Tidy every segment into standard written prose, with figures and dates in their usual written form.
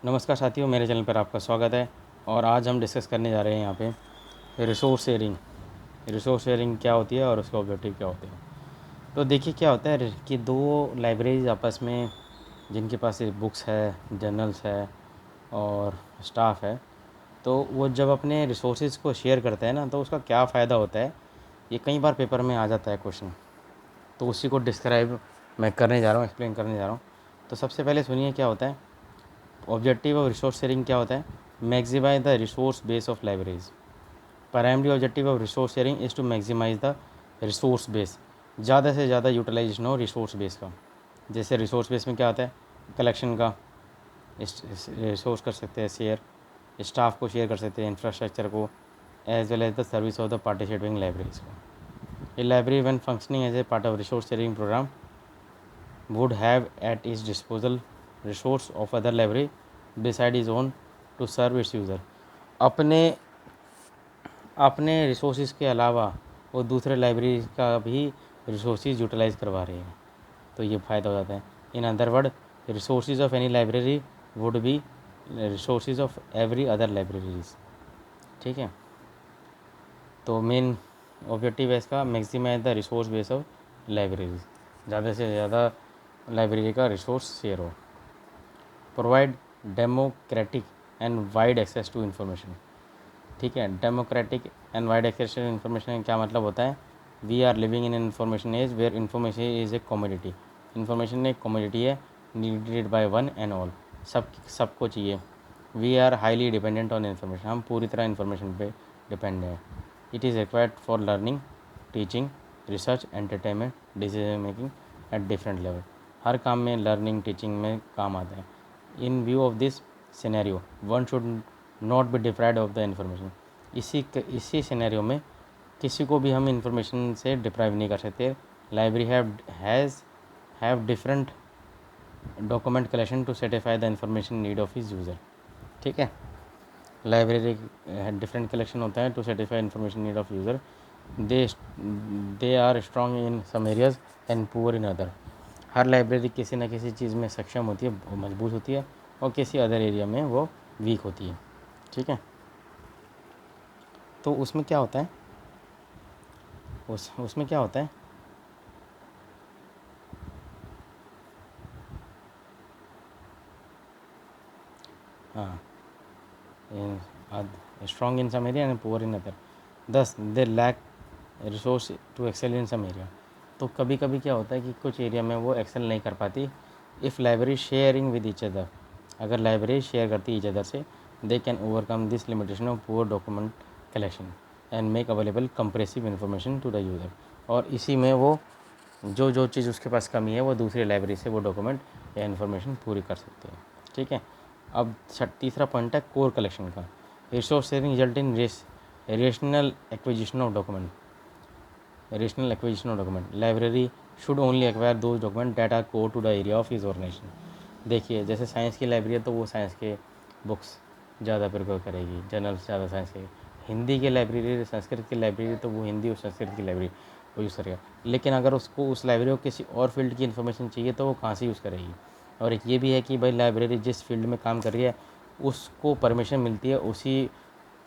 नमस्कार साथियों, मेरे चैनल पर आपका स्वागत है। और आज हम डिस्कस करने जा रहे हैं यहाँ पे रिसोर्स शेयरिंग। रिसोर्स शेयरिंग क्या होती है और उसके ऑब्जेक्टिव क्या होते हैं। तो देखिए क्या होता है कि दो लाइब्रेरीज आपस में, जिनके पास बुक्स है, जर्नल्स है और स्टाफ है, तो वो जब अपने रिसोर्सेज को शेयर करते हैं ना, तो उसका क्या फ़ायदा होता है, ये कई बार पेपर में आ जाता है क्वेश्चन। तो उसी को डिस्क्राइब मैं करने जा रहा हूँ, एक्सप्लेन करने जा रहा हूँ। तो सबसे पहले सुनिए क्या होता है। ऑब्जेक्टिव ऑफ रिसोर्स शेयरिंग क्या होता है? Maximise the resource base of libraries. Primary objective of resource sharing is to maximise the resource base. ज़्यादा से ज़्यादा यूटिलाइजेशन हो रिसोर्स बेस का। जैसे रिसोर्स बेस में क्या आता है? कलेक्शन का रिसोर्स कर सकते हैं शेयर, स्टाफ को शेयर कर सकते हैं, इंफ्रास्ट्रक्चर को, as well as the service of the participating libraries को। A library when functioning as a part of resource sharing programme would have at its disposal resource of other library beside his own to serve its user। अपने अपने resources के अलावा वो दूसरे library का भी resources utilise करवा रहे हैं, तो ये फ़ायदा हो जाता है। In other word, resources of any library would be resources of every other libraries. ठीक है, तो मेन ऑब्जेक्टिव है इसका maximise the resource base of libraries, ज़्यादा से ज़्यादा लाइब्रेरी का रिसोर्स शेयर हो। Provide democratic and wide access to information. ठीक है, democratic and wide access to information क्या मतलब होता है? We are living in information age where information is a commodity. Information एक कॉमोडिटी है, needed by one and all. सबको चाहिए। We are highly dependent on information. हम पूरी तरह इन्फॉर्मेशन पे डिपेंड हैं। It is required for learning, teaching, research, entertainment, decision making at different level. हर काम में लर्निंग टीचिंग में काम आता है। In view of this scenario one should not be deprived of the information. इसी सिनेरियो में किसी को भी हम इंफॉर्मेशन से डिप्राइव नहीं कर सकते। Library have different document collection to satisfy the information need of his user. ठीक है, लाइब्रेरी डिफरेंट कलेक्शन होता है to satisfy information need of user. They they are strong in some areas and poor in other. हर library किसी न किसी चीज़ में सक्षम होती है, मजबूत होती है, और किसी अदर एरिया में वो वीक होती है। ठीक है, तो उसमें क्या होता है, उसमें क्या होता है, हाँ, strong in some area and poor in other, thus they lack resource to excel in some area. तो कभी कभी क्या होता है कि कुछ एरिया में वो एक्सेल नहीं कर पाती। If library sharing with each other, अगर लाइब्रेरी शेयर करती है ईच अदर से, they can overcome this limitation of poor document collection and make available comprehensive information to the user. और इसी में वो जो जो चीज़ उसके पास कमी है, वो दूसरी लाइब्रेरी से वो डॉक्यूमेंट या इन्फॉर्मेशन पूरी कर सकते हैं। ठीक है, अब तीसरा पॉइंट है कोर कलेक्शन का। Resource sharing result in rational acquisition of document. Rational acquisition of document, library should only acquire those document that are core to the area of his organisation. देखिए, जैसे साइंस की library है तो वो science के books ज़्यादा prefer करेगी, journals ज़्यादा साइंस के। हिंदी की लाइब्रेरी, संस्कृत की लाइब्रेरी, तो वो हिंदी और संस्कृत की लाइब्रेरी वो यूज़ करेगा। लेकिन अगर उसको उस लाइब्रेरी को किसी और फील्ड की इन्फॉर्मेशन चाहिए तो वो कहाँ से यूज़ करेगी। और एक ये भी है कि भाई लाइब्रेरी जिस फील्ड में काम कर रही है उसको परमिशन मिलती है उसी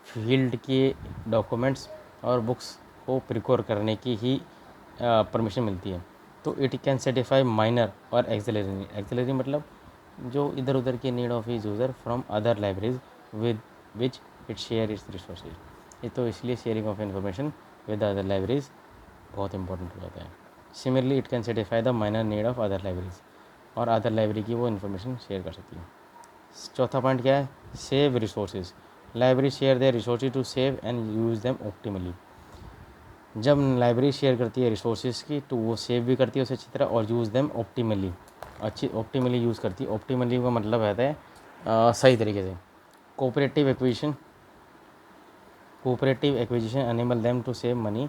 फील्ड के डॉक्यूमेंट्स और बुक्स को प्रिकोर करने की ही परमिशन मिलती है। तो इट कैन सेटिस्फाई माइनर और एक्सेलरी। एक्सेलरी मतलब जो इधर उधर की need of his user from other libraries with which it share its resources. ये तो इसलिए sharing of information with other libraries बहुत इंपॉर्टेंट हो जाता है। Similarly it can satisfy the minor need of other libraries, और अदर लाइब्रेरी की वो इन्फॉर्मेशन शेयर कर सकती है। चौथा पॉइंट क्या है? Save resources. Library share their resources to save and use them optimally. जब लाइब्रेरी शेयर करती है रिसोर्सेज की तो वो सेव भी करती है उसे अच्छी तरह, और यूज़ देम ऑप्टिमली, अच्छी ऑप्टिमली यूज़ करती है। ऑप्टिमली का मतलब रहता है सही तरीके से। Cooperative acquisition enable them to save money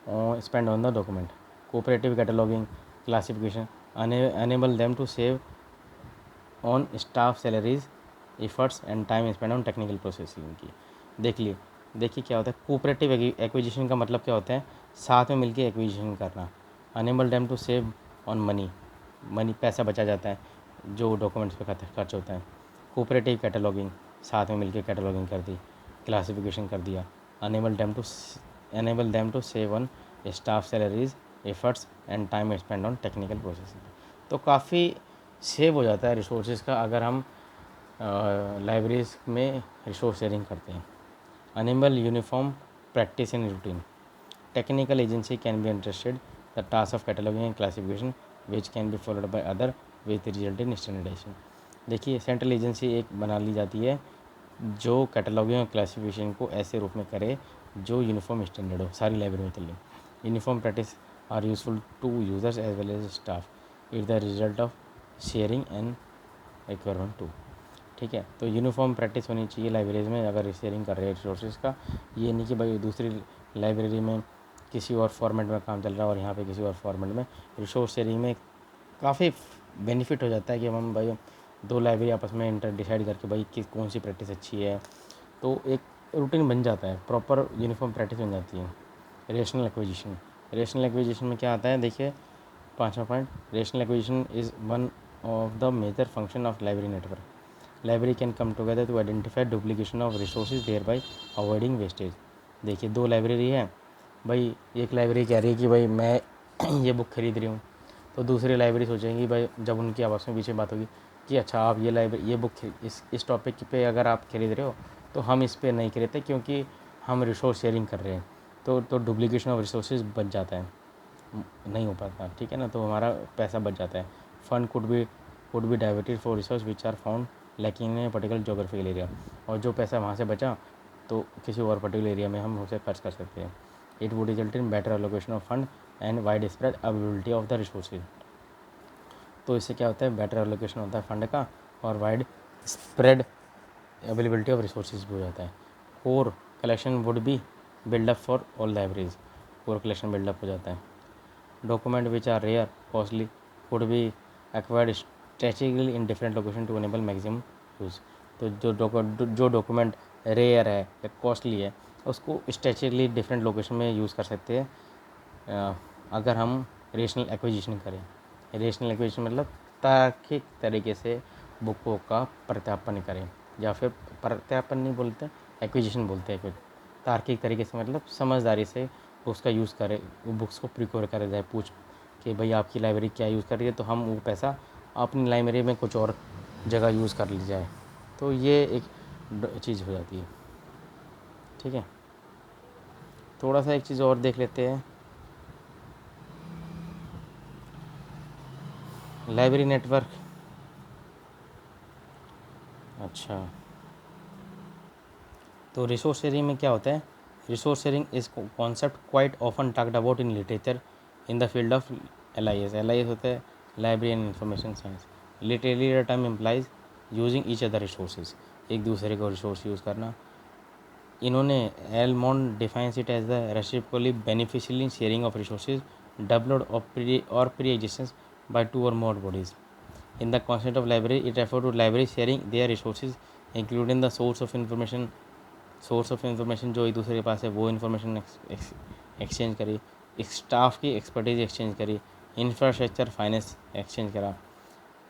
spend on the document. Cooperative cataloguing classification enable them to save on staff salaries, efforts and time spend on technical processing की। देखिए क्या होता है कोऑपरेटिव एक्विजिशन का मतलब क्या होता है? साथ में मिलकर एक्विजिशन करना। Enable them to save on money, पैसा बचा जाता है जो डॉक्यूमेंट्स पे खर्च होता है। कोऑपरेटिव कैटलॉगिंग, साथ में मिलकर कैटलॉगिंग कर दी, क्लासिफिकेशन कर दिया। Enable them to save on staff salaries, efforts and time spend on technical processing. तो काफ़ी सेव हो जाता है रिसोर्सेज का अगर हम लाइब्रेरीज में रिसोर्स शेयरिंग करते हैं। Enable uniform practice in routine, technical agency can be interested the task of cataloguing and classification which can be followed by other with result in standardisation. देखिए सेंट्रल एजेंसी एक बना ली जाती है जो cataloguing और classification को ऐसे रूप में करे जो यूनिफॉर्म स्टैंडर्ड हो, सारी लाइब्रेरी में चले। Uniform practice are useful to users as well as staff it the result of sharing and requirement to. ठीक है, तो यूनिफॉर्म प्रैक्टिस होनी चाहिए लाइब्रेरीज में अगर शेयरिंग कर रहे हैं रिसोर्सेज का। ये नहीं कि भाई दूसरी लाइब्रेरी में किसी और फॉर्मेट में काम चल रहा है और यहाँ पे किसी और फॉर्मेट में। रिसोर्स शेयरिंग में काफ़ी बेनिफिट हो जाता है कि हम भाई दो लाइब्रेरी आपस में इंटर डिसाइड करके भाई किस कौन सी प्रैक्टिस अच्छी है, तो एक रूटीन बन जाता है, प्रॉपर यूनिफॉर्म प्रैक्टिस बन जाती है। रेशनल एक्विजिशन, रेशनल एक्विजिशन में क्या आता है देखिए 5वां point, rational acquisition is one of the major function of library network. Library can come together to identify duplication of resources thereby avoiding wastage. देखिए दो लाइब्रेरी है भाई, एक लाइब्रेरी कह रही है कि भाई मैं ये बुक खरीद रही हूँ, तो दूसरी लाइब्रेरी सोचेंगी भाई जब उनकी आपस में पीछे बात होगी कि अच्छा आप ये बुक इस टॉपिक पे अगर आप खरीद रहे हो तो हम इस पे नहीं खरीदते क्योंकि हम रिसोर्स शेयरिंग कर रहे हैं, तो डुप्लीकेशन ऑफ रिसोर्सेज बच जाता है, नहीं हो पाता। ठीक है ना, तो हमारा पैसा बच जाता है। Fund could be diverted for resource which are found lacking in particular geographical area, और जो पैसा वहाँ से बचा तो किसी और पर्टिकुलर एरिया में हम उसे खर्च कर सकते हैं। It would result in better allocation of fund and wide spread availability of the resources. तो इससे क्या होता है, बेटर एलोकेशन होता है फंड का और wide spread availability of resources भी हो जाता है। Core collection would be build up for all libraries, core collection build up हो जाता है। Document which are rare costly could be acquired strategically in different location to enable maximum use. तो जो document rare है या कॉस्टली है उसको स्ट्रेटेजिकली डिफरेंट लोकेशन में यूज़ कर सकते हैं अगर हम रेशनल एक्विजिशन करें। रेशनल एक्विजिशन मतलब तार्किक तरीके से बुकों का प्रत्यापन करें, या फिर प्रत्यापन नहीं बोलते, एक्विजिशन बोलते हैं। तार्किक तरीके से मतलब समझदारी से उसका यूज़ करें, वो बुक्स को प्रिक्योर करा जाए, पूछ कि भाई आपकी लाइब्रेरी क्या यूज़ कर रही है, तो हम वो पैसा अपनी लाइब्रेरी में कुछ और जगह यूज़ कर ली जाए। तो ये एक चीज़ हो जाती है। ठीक है, थोड़ा सा एक चीज़ और देख लेते हैं, लाइब्रेरी नेटवर्क। अच्छा, तो रिसोर्स शेयरिंग में क्या होता है, resource sharing is concept quite often talked about in literature in the field of LIS होता है library and information science. Literally the term implies using each other resources, एक दूसरे को रिसोर्स यूज़ करना। इन्होंने Almond defines it as the reciprocally beneficial sharing of resources developed और pre existence by two और more bodies. In the concept of library, it refers to library sharing their resources, including the source of information जो एक दूसरे के पास है वो information exchange करी, स्टाफ की एक्सपर्टीज एक्सचेंज करी, इंफ्रास्ट्रक्चर फाइनेंस एक्सचेंज करा।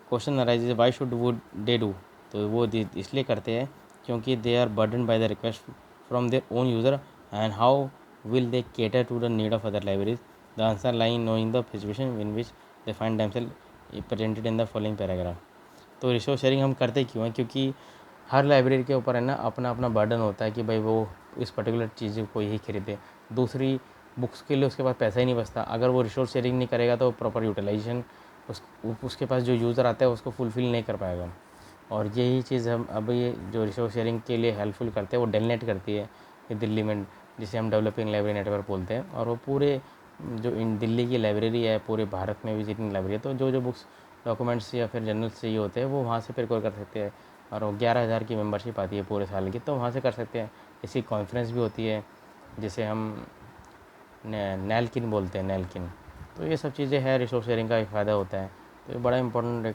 Question arises why should would they do, तो वो इसलिए करते हैं क्योंकि they are burden by the request from their own user and how will they cater to the need of other libraries. The answer line knowing the situation in which they find themselves presented in the following paragraph. तो resource sharing हम करते क्यों हैं, क्योंकि हर library के ऊपर है ना अपना अपना बर्डन होता है कि भाई वो इस पर्टिकुलर चीज़ को ही खरीदे, दूसरी बुक्स के लिए उसके पास पैसा ही नहीं बचता। अगर वो रिसोर्स शेयरिंग नहीं करेगा तो प्रॉपर यूटिलाइजेशन उसके पास जो यूज़र आता है उसको फुलफ़िल नहीं कर पाएगा। और यही चीज़ हम अब ये जो रिसोर्स शेयरिंग के लिए हेल्पफुल करते हैं वो डेलनेट करती है कि दिल्ली में, जिसे हम डेवलपिंग लाइब्रेरी नेटवर्क बोलते हैं। और वो पूरे जो इन दिल्ली की लाइब्रेरी है, पूरे भारत में भी जितनी लाइब्रेरी है, तो जो बुक्स डॉक्यूमेंट्स या फिर जर्नल्स चाहिए होते हैं वो वहाँ से प्रिक्योर कर सकते हैं। और वो 11,000 की मेंबरशिप आती है पूरे साल की, तो वहाँ से कर सकते हैं। इसकी कॉन्फ्रेंस भी होती है जिसे हम नैलकिन बोलते हैं, नैलकिन। तो ये सब चीज़ें हैं, रिसोर्स शेयरिंग का एक फ़ायदा होता है। तो ये बड़ा इंपॉर्टेंट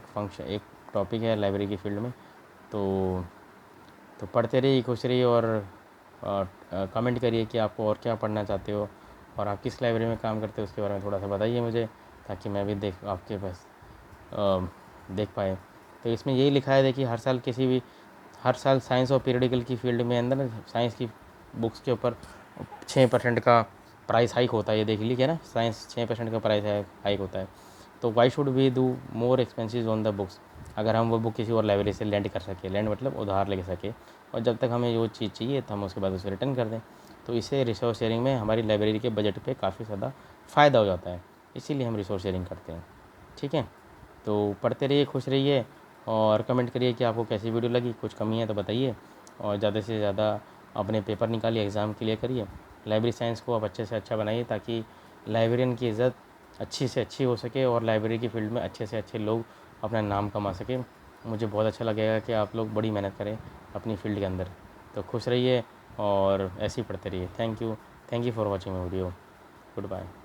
एक टॉपिक है लाइब्रेरी की फील्ड में। तो पढ़ते रहिए, खुश रहिए और कमेंट करिए कि आपको और क्या पढ़ना चाहते हो और आप किस लाइब्रेरी में काम करते हो उसके बारे में थोड़ा सा बताइए मुझे, ताकि मैं भी आपके पास देख पाए। तो इसमें यही लिखा है देखिए, हर साल किसी भी हर साल साइंस और पीरियडिकल की फील्ड में अंदर साइंस की बुक्स के ऊपर 6% का प्राइस हाइक होता है। ये देख लीजिए ना, साइंस 6% का प्राइस हाइक होता है। तो why should we do more expensive on the books? अगर हम वो बुक किसी और लाइब्रेरी से लेंड कर सके, लेंड मतलब उधार ले सके, और जब तक हमें वो चीज़ चाहिए तो हम उसके बाद उसे रिटर्न कर दें। तो इससे रिसोर्स शेयरिंग में हमारी लाइब्रेरी के बजट पे काफ़ी ज़्यादा फ़ायदा हो जाता है, इसीलिए हम रिसोर्स शेयरिंग करते हैं। ठीक है, तो पढ़ते रहिए, खुश रहिए, और कमेंट करिए कि आपको कैसी वीडियो लगी। कुछ कमी है तो बताइए, और ज़्यादा से ज़्यादा अपने पेपर निकालिए, एग्ज़ाम के लिए करिए। लाइब्रेरी साइंस को आप अच्छे से अच्छा बनाइए, ताकि लाइब्रेरियन की इज़्ज़त अच्छी से अच्छी हो सके और लाइब्रेरी की फील्ड में अच्छे से अच्छे लोग अपना नाम कमा सकें। मुझे बहुत अच्छा लगेगा कि आप लोग बड़ी मेहनत करें अपनी फील्ड के अंदर। तो खुश रहिए और ऐसे ही पढ़ते रहिए। Thank you for watching my video. Good bye.